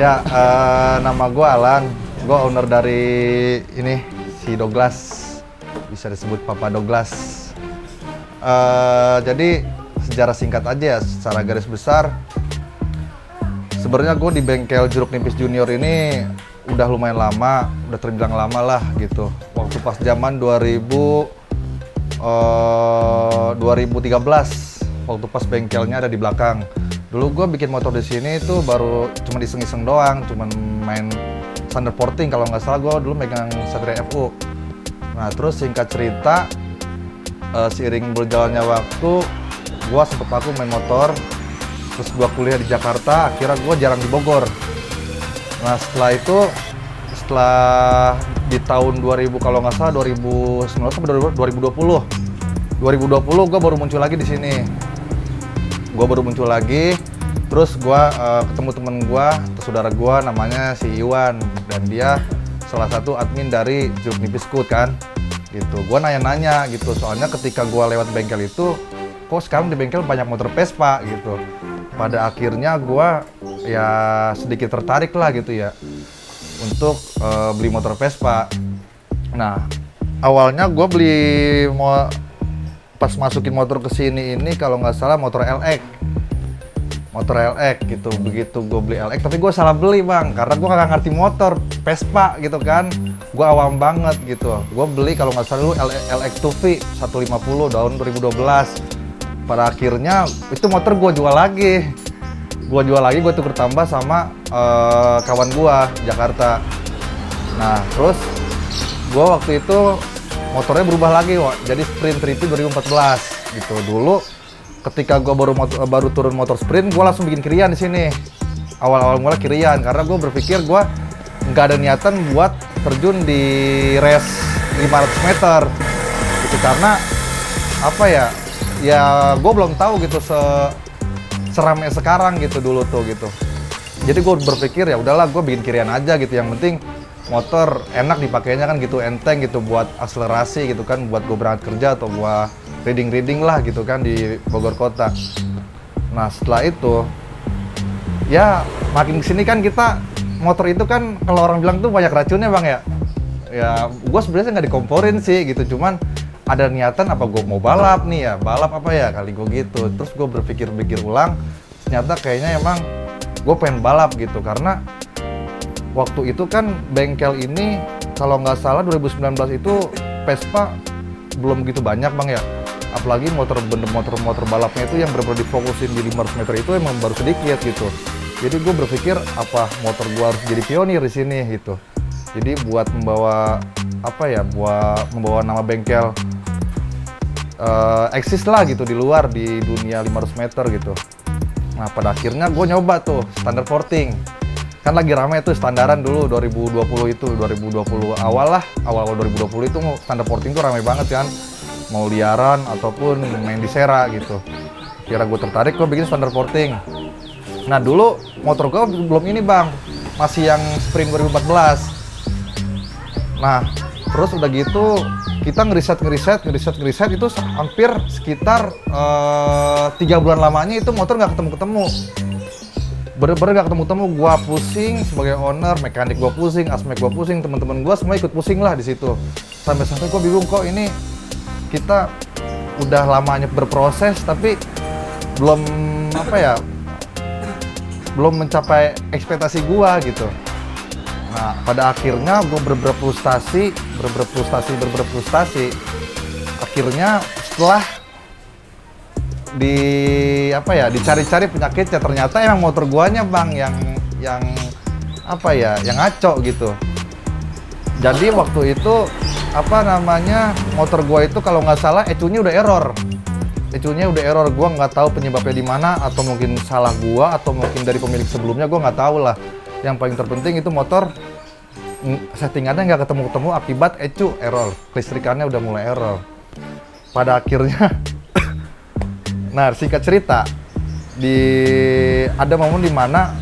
Ya, nama gue Alan. Gue owner dari ini, si Douglas. Bisa disebut Papa Douglas. Jadi, sejarah singkat aja ya, secara garis besar. Sebenarnya gue di bengkel Jeruk Nipis Junior ini udah lumayan lama, udah terbilang lama lah gitu. Waktu pas zaman 2013, waktu pas bengkelnya ada di belakang. Dulu gue bikin motor di sini itu baru cuma iseng-iseng doang, cuma main standar porting kalau nggak salah. Gue dulu megang Satria FU. Nah terus singkat cerita, seiring berjalannya waktu, gue sempet aku main motor. Terus gue kuliah di Jakarta, akhirnya gue jarang di Bogor. Nah setelah itu, setelah di tahun 2000 kalau nggak salah 2019 sampai 2020 gue baru muncul lagi di sini. Gue baru muncul lagi, terus gue ketemu temen gue, saudara gue namanya si Iwan, dan dia salah satu admin dari Jeruk Nipis Scoot kan, gitu. Gue nanya-nanya gitu, soalnya ketika gue lewat bengkel itu, kok sekarang di bengkel banyak motor Vespa gitu. Pada akhirnya gue ya sedikit tertarik lah gitu ya, untuk beli motor Vespa. Nah, awalnya gue beli pas masukin motor ke sini ini kalau nggak salah motor LX gitu. Begitu gue beli LX, tapi gue salah beli bang, karena gue nggak ngerti motor Vespa gitu kan. Gue awam banget gitu. Gue beli kalau nggak salah dulu LX 2V 150 tahun 2012. Pada akhirnya itu motor gue jual lagi. Gue tuker tambah sama kawan gue Jakarta. Nah terus gue waktu itu motornya berubah lagi, jadi Sprint 3P 2014 gitu. Dulu ketika gue baru turun motor Sprint, gue langsung bikin kirian di sini. Awal-awal mulai kirian karena gue berpikir gue nggak ada niatan buat terjun di race 500 meter gitu, karena apa ya gue belum tahu gitu seramai sekarang gitu dulu tuh gitu. Jadi gue berpikir ya udahlah, gue bikin kirian aja gitu, yang penting motor enak dipakainya kan gitu, enteng gitu buat akselerasi gitu kan, buat gue berangkat kerja atau gue reading lah gitu kan di Bogor kota. Nah setelah itu ya makin kesini kan kita motor itu kan kalau orang bilang tuh banyak racunnya bang ya. Ya gue sebenarnya nggak dikomporin sih gitu, cuman ada niatan apa gue mau balap nih ya, balap apa ya kali gue gitu. Terus gue berpikir ulang, ternyata kayaknya emang gue pengen balap gitu, karena waktu itu kan bengkel ini kalau nggak salah 2019 itu Vespa belum begitu banyak bang ya, apalagi motor balapnya itu yang benar-benar difokusin di 500 meter itu emang baru sedikit gitu. Jadi gue berpikir apa motor gue harus jadi pionir di sini gitu. Jadi buat membawa membawa nama bengkel eksis lah gitu di luar, di dunia 500 meter gitu. Nah pada akhirnya gue nyoba tuh standar porting. Kan lagi rame tuh standaran dulu 2020 itu, 2020 awal 2020 itu standar porting tuh rame banget kan, mau liaran ataupun main di Sera gitu. Kira gue tertarik, gue bikin standar porting. Nah dulu motor gue belum ini bang, masih yang Sprint 2014. Nah terus udah gitu kita ngeriset itu hampir sekitar 3 bulan lamanya itu motor nggak ketemu. Bener-bener gak ketemu, gue pusing sebagai owner, mekanik gue pusing, asmek gue pusing, teman-teman gue semua ikut pusing lah di situ. Sampai-sampai gue bingung, kok ini kita udah lamanya berproses tapi belum belum mencapai ekspektasi gue gitu. Nah pada akhirnya gue bener-bener frustasi. Akhirnya setelah dicari-cari penyakitnya, ternyata emang motor guanya bang yang ngaco gitu. Jadi waktu itu motor gua itu kalau nggak salah ECU-nya udah error. Gua nggak tahu penyebabnya di mana, atau mungkin salah gua atau mungkin dari pemilik sebelumnya, gua nggak tahu lah. Yang paling terpenting itu motor settingannya nggak ketemu akibat ECU error, kelistrikannya udah mulai error. Pada akhirnya nah singkat cerita, ada momen dimana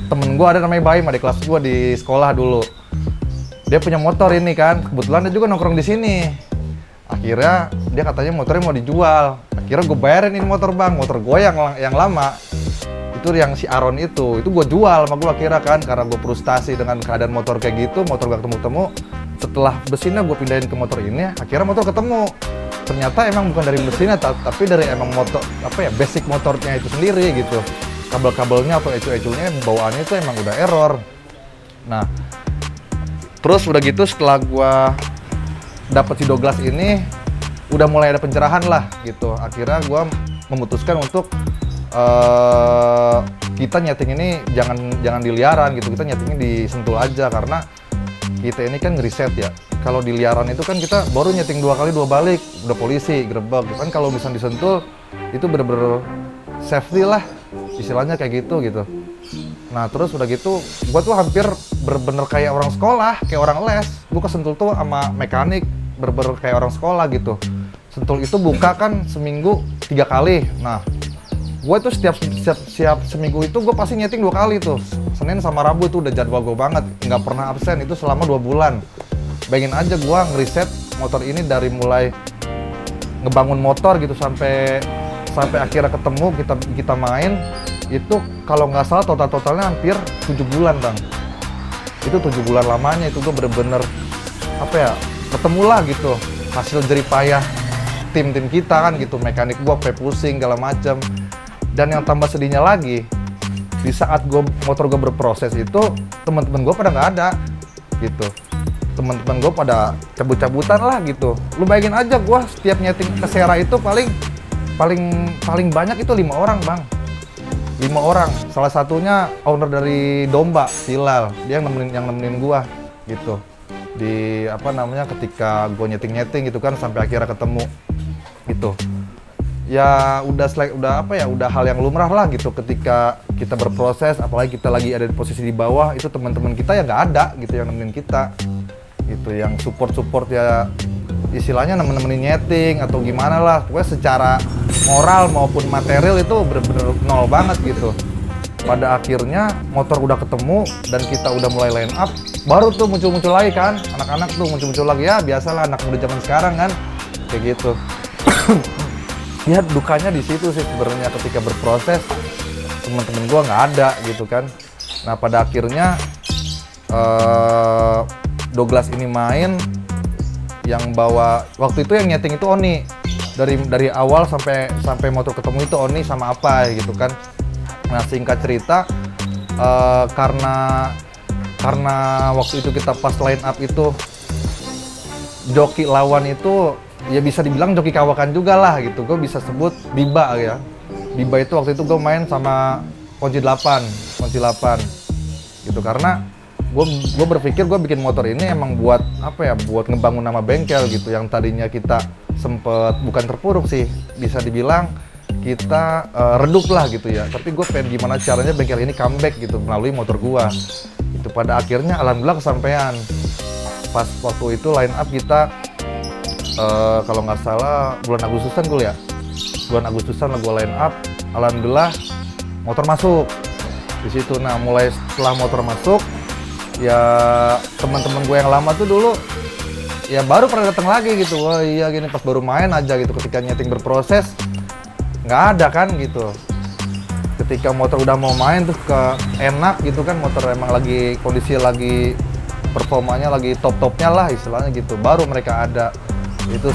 temen gue ada namanya Baim, adik kelas gue di sekolah dulu. Dia punya motor ini kan, kebetulan dia juga nongkrong di sini. Akhirnya dia katanya motornya mau dijual. Akhirnya gue bayarin ini motor bang, motor gue yang lama. Itu itu yang si Aron itu gue jual sama gue kira kan, karena gue frustasi dengan keadaan motor kayak gitu, motor gak ketemu-temu. Setelah mesinnya gue pindahin ke motor ini, akhirnya motor ketemu. Ternyata emang bukan dari mesinnya, tapi dari emang motor, basic motornya itu sendiri gitu. Kabel-kabelnya atau ecu-ecunya bawaannya itu emang udah error. Nah, terus udah gitu setelah gue dapet si Douglas ini, udah mulai ada pencerahan lah gitu. Akhirnya gue memutuskan untuk kita nyeting ini jangan di liaran gitu, kita nyetingnya di Sentul aja, karena kita ini kan ngeriset ya. Kalau di liaran itu kan kita baru nyeting 2 kali 2 balik, udah polisi, gerebek. Kan kalau misalnya di Sentul itu bener-bener safety lah, istilahnya kayak gitu. Nah terus udah gitu, gua tuh hampir bener-bener kayak orang sekolah, kayak orang les. Gua ke Sentul tuh sama mekanik, bener-bener kayak orang sekolah gitu. Sentul itu buka kan seminggu 3 kali. Nah, gue tuh setiap seminggu itu gue pasti nyeting 2 kali tuh. Senin sama Rabu itu udah jadwal gue banget, nggak pernah absen itu selama 2 bulan. Bayangin aja gue ngeriset motor ini dari mulai ngebangun motor gitu sampai akhirnya ketemu kita main itu kalau nggak salah totalnya hampir 7 bulan bang. Itu 7 bulan lamanya itu gue bener-bener ketemulah gitu hasil jeripayah tim kita kan gitu, mekanik gue pusing segala macam. Dan yang tambah sedihnya lagi, di saat motor gue berproses itu teman-teman gue pada nggak ada gitu. Teman-teman gue pada cabut-cabutan lah gitu. Lu bayangin aja gue setiap nyeting ke Sera itu paling banyak itu 5 orang bang. 5 orang. Salah satunya owner dari Domba, Silal. Dia yang nemenin gue gitu. Di ketika gue nyeting gitu kan sampai akhirnya ketemu gitu. Ya udah hal yang lumrah lah gitu ketika kita berproses, apalagi kita lagi ada di posisi di bawah, itu teman-teman kita ya nggak ada gitu yang nemenin kita gitu, yang support ya istilahnya nemenin nyeting atau gimana lah, pokoknya secara moral maupun material itu bener-bener nol banget gitu. Pada akhirnya motor udah ketemu dan kita udah mulai line up, baru tuh muncul lagi kan anak-anak tuh muncul lagi, ya biasalah anak muda zaman sekarang kan kayak gitu. Ya dukanya di situ sih sebenarnya, ketika berproses teman-teman gua nggak ada gitu kan. Nah pada akhirnya Douglas ini main, yang bawa waktu itu yang nyeting itu Oni, dari awal sampai motor ketemu itu Oni sama apa gitu kan. Nah singkat cerita karena waktu itu kita pas line up itu joki lawan itu ya bisa dibilang joki kawakan juga lah gitu. Gue bisa sebut Biba ya. Biba itu waktu itu gue main sama kunci 8 gitu, karena gue berpikir gue bikin motor ini emang buat buat ngebangun nama bengkel gitu, yang tadinya kita sempet bukan terpuruk sih, bisa dibilang kita redup lah gitu ya, tapi gue pengen gimana caranya bengkel ini comeback gitu melalui motor gue. Itu pada akhirnya alhamdulillah kesampaian. Pas waktu itu line up kita kalau nggak salah bulan Agustusan gue ya, bulan Agustusan gue line up, alhamdulillah motor masuk di situ. Nah mulai setelah motor masuk ya teman-teman gue yang lama tuh dulu ya baru pernah datang lagi gitu. Wah iya gini, pas baru main aja gitu, ketika nyeting berproses nggak ada kan gitu. Ketika motor udah mau main tuh enak gitu kan, motor emang lagi kondisi lagi performanya lagi top-topnya lah istilahnya gitu, baru mereka ada. Itu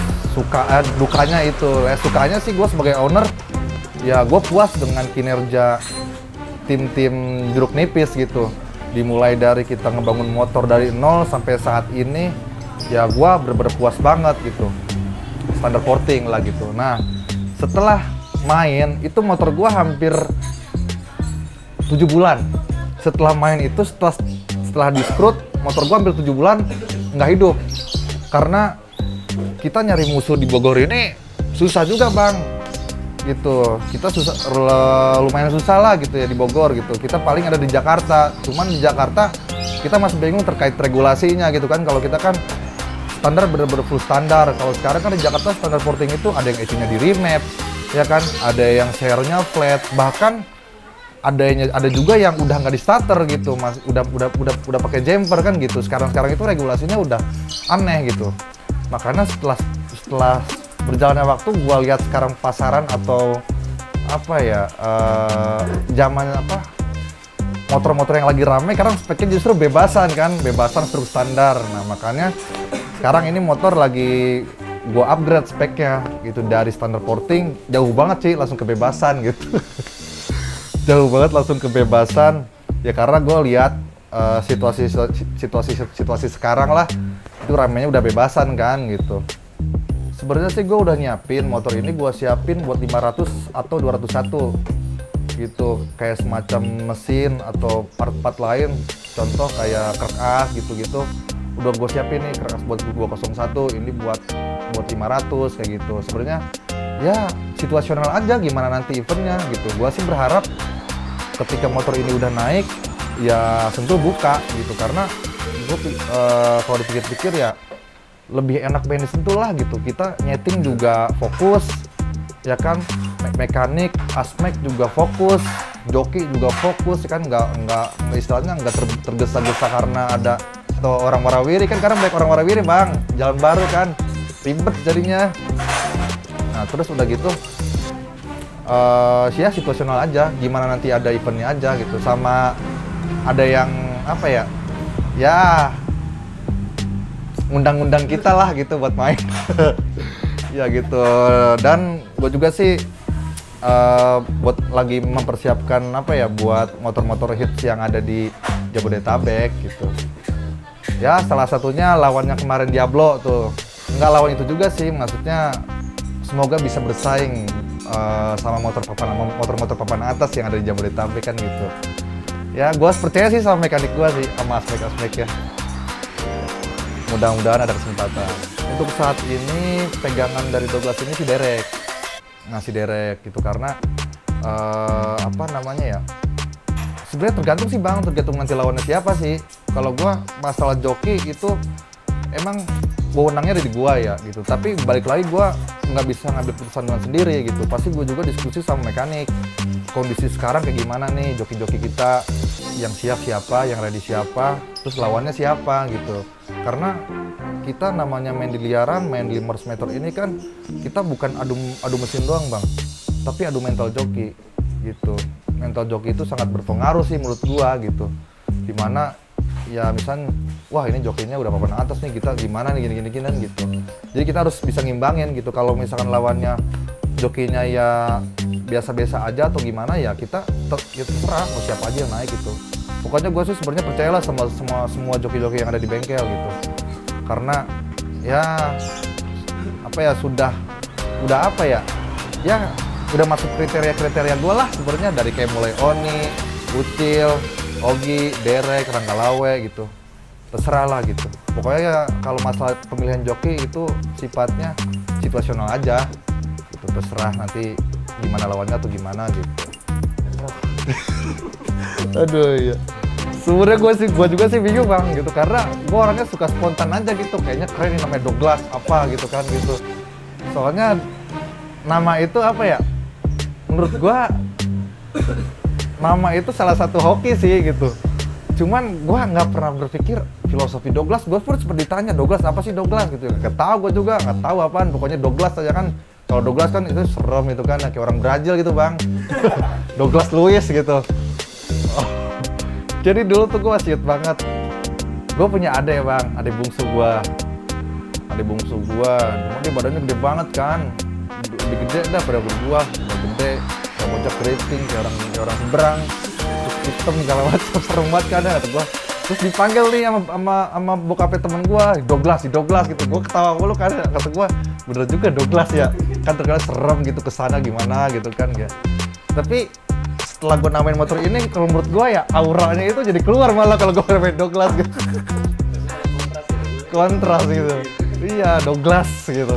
dukanya itu. Sukanya sih gue sebagai owner ya gue puas dengan kinerja tim jeruk nipis gitu. Dimulai dari kita ngebangun motor dari nol sampai saat ini ya gue bener-bener puas banget gitu, standar porting lah gitu. Nah setelah main itu motor gue hampir 7 bulan. Setelah main itu setelah di-scrut motor gue hampir 7 bulan nggak hidup, karena kita nyari musuh di Bogor ini susah juga bang gitu. Kita lumayan susah lah gitu ya di Bogor gitu. Kita paling ada di Jakarta, cuman di Jakarta kita masih bingung terkait regulasinya gitu kan. Kalau kita kan standar bener-bener full standar. Kalau sekarang kan di Jakarta standar porting itu ada yang ECU-nya di remap ya kan, ada yang share-nya flat, bahkan ada juga yang udah nggak di starter gitu, mas, udah pakai jumper kan gitu. Sekarang itu regulasinya udah aneh gitu. Makanya setelah berjalannya waktu, gua lihat sekarang pasaran atau apa ya, zaman apa, motor-motor yang lagi rame karena speknya justru bebasan kan, bebasan struk standar. Nah makanya sekarang ini motor lagi gua upgrade speknya gitu, dari standar porting jauh banget sih langsung kebebasan gitu. Jauh banget langsung kebebasan ya, karena gue lihat situasi sekarang lah, itu ramenya udah bebasan kan gitu. Sebenarnya sih gue udah nyiapin motor ini, gue siapin buat 500 atau 201 gitu, kayak semacam mesin atau part-part lain, contoh kayak krek as gitu-gitu udah gue siapin nih, krek as buat 201, ini buat 500 kayak gitu. Sebenarnya ya situasional aja gimana nanti eventnya gitu. Gue sih berharap ketika motor ini udah naik ya Sentul buka gitu, karena gue kalau dipikir-pikir ya lebih enak main di Sentul lah gitu. Kita nyeting juga fokus ya kan, mekanik, asmek juga fokus, joki juga fokus ya kan, nggak istilahnya nggak tergesa-gesa karena ada atau orang warawiri kan, karena banyak orang warawiri bang, jalan baru kan ribet jadinya. Nah terus udah gitu ya situasional aja, gimana nanti ada eventnya aja gitu, sama ada yang apa ya, ya undang-undang kita lah gitu buat main. Ya gitu. Dan gue juga sih buat lagi mempersiapkan apa ya, buat motor-motor hits yang ada di Jabodetabek gitu. Ya salah satunya lawannya kemarin Diablo tuh. Nggak lawan itu juga sih, maksudnya semoga bisa bersaing sama motor-motor papan atas yang ada di Jabodetabek kan gitu. Ya gue percaya sih sama mekanik gue sih, sama aspek-aspek ya. Mudah-mudahan ada kesempatan. Untuk saat ini pegangan dari Douglas ini si Derek, ngasih Derek gitu, karena apa namanya ya, sebenarnya tergantung sih bang, tergantung nanti lawannya siapa sih. Kalau gua masalah joki itu emang wewenangnya ada di gua ya gitu, tapi balik lagi gua nggak bisa ngambil keputusan dengan sendiri gitu, pasti gua juga diskusi sama mekanik, kondisi sekarang kayak gimana nih, joki-joki kita yang siap siapa, yang ready siapa, terus lawannya siapa gitu. Karena kita namanya main di liaran, main di 500 meter ini kan, kita bukan adu mesin doang bang, tapi adu mental joki gitu. Mental joki itu sangat berpengaruh sih menurut gua gitu, dimana ya misalnya wah ini jokinya udah papan atas nih, kita gimana nih gini gitu. Jadi kita harus bisa ngimbangin gitu. Kalau misalkan lawannya jokinya ya biasa-biasa aja atau gimana, ya kita ya terserah mau siapa aja yang naik gitu. Pokoknya gue sih sebenarnya percayalah sama semua joki-joki yang ada di bengkel gitu, karena ya apa ya, sudah apa ya, ya udah masuk kriteria gue lah sebenarnya, dari kayak mulai Oni, Ucil, Ogi, Derek, Ranggalawe gitu, terserah lah gitu. Pokoknya ya kalau masalah pemilihan joki itu sifatnya situasional aja gitu, terserah nanti gimana lawannya atau gimana gitu. Aduh ya, sebenarnya gue juga sih bingung bang gitu, karena gue orangnya suka spontan aja gitu, kayaknya keren nih namanya Douglas apa gitu kan gitu. Soalnya nama itu apa ya, menurut gue nama itu salah satu hoki sih gitu. Cuman gue nggak pernah berpikir filosofi Douglas. Gue pun seperti ditanya Douglas apa sih Douglas gitu, nggak tahu gue juga, nggak tahu apaan, pokoknya Douglas aja kan. Kalau Douglas kan itu serem itu kan, kayak orang Brazil gitu bang. Douglas Luiz gitu. Oh. Jadi dulu tuh gue masih inget banget, gue punya adek ya bang, adek bungsu gue, cuma dia badannya gede banget kan, lebih gede dah pada gue gede, kayak bocah keriting, kayak orang seberang, terus hitam segala macam, serem banget kan ya kata gue. Terus dipanggil nih sama bokapnya temen gue, Douglas gitu. Gue ketawa mulu kan, kata gue bener juga Douglas ya, kan terkenal serem gitu kesana gimana gitu kan ya. Tapi setelah gue namain motor ini, kalau menurut gue ya auranya itu jadi keluar malah kalau gue namain Douglas gitu. Kontras gitu. Iya, Douglas gitu.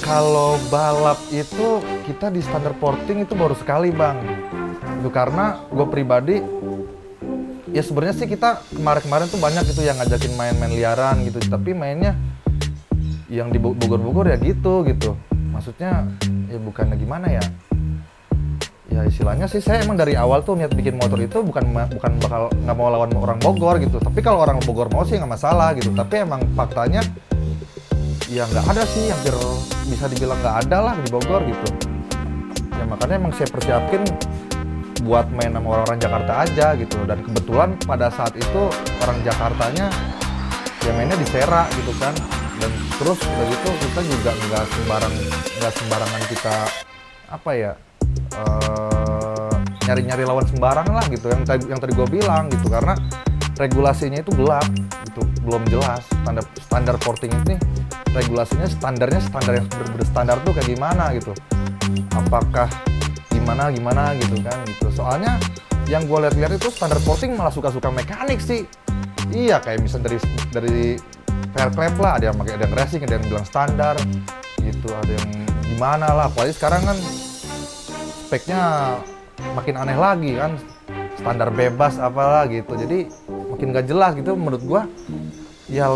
Kalau balap itu kita di standar porting itu baru sekali bang. Itu karena gue pribadi ya sebenarnya sih kita kemarin tuh banyak gitu yang ngajakin main-main liaran gitu, tapi mainnya yang di Bogor ya gitu. Maksudnya ya bukannya gimana ya? Ya istilahnya sih saya emang dari awal tuh niat bikin motor itu bukan bakal nggak mau lawan orang Bogor gitu. Tapi kalau orang Bogor mau sih nggak masalah gitu. Tapi emang faktanya ya nggak ada sih, hampir bisa dibilang nggak ada lah di Bogor gitu. Ya makanya emang saya persiapin buat main sama orang-orang Jakarta aja gitu. Dan kebetulan pada saat itu orang Jakartanya ya mainnya di Sera gitu kan. Dan terus udah gitu kita juga nggak sembarangan kita apa ya nyari-nyari lawan sembarangan lah gitu, yang tadi gue bilang gitu, karena regulasinya itu gelap gitu, belum jelas. Standar porting ini regulasinya standar yang bener-bener standar tuh kayak gimana gitu, apakah gimana gitu kan gitu. Soalnya yang gue lihat itu standar porting malah suka-suka mekanik sih. Iya, kayak misalnya dari Fairclap lah, ada yang racing, ada yang bilang standar gitu, ada yang gimana lah. Apalagi sekarang kan speknya makin aneh lagi kan, standar bebas apalah gitu, jadi makin gak jelas gitu menurut gua. Ya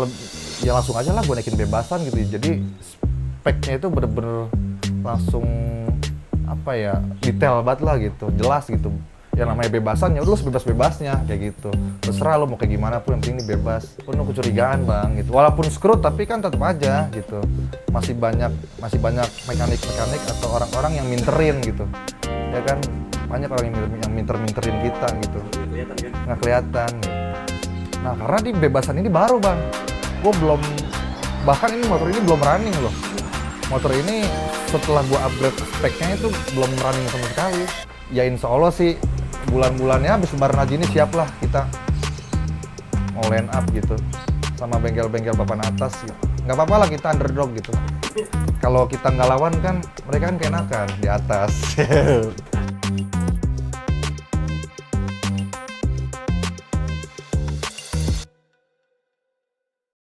langsung aja lah gua naikin bebasan gitu, jadi speknya itu bener-bener langsung apa ya, detail banget lah gitu, jelas gitu. Yang namanya bebasan ya udah lu sebebas-bebasnya kayak gitu, terserah lo mau kayak gimana pun, yang penting ini bebas. Penuh kecurigaan bang gitu, walaupun screw tapi kan tetap aja gitu, masih banyak mekanik atau orang-orang yang minterin gitu ya kan. Banyak orang yang minterin kita gitu, nggak kelihatan gitu. Nah karena di bebasan ini baru bang, gue belum, bahkan ini motor ini belum running loh. Motor ini setelah gue upgrade speknya itu belum running sama sekali. Ya insya Allah sih bulan-bulannya habis lebaran haji ini siap lah kita mau line up gitu sama bengkel-bengkel papan atas gitu. Nggak apa-apa lah kita underdog gitu. Kalau kita nggak lawan kan mereka kan keenakan di atas.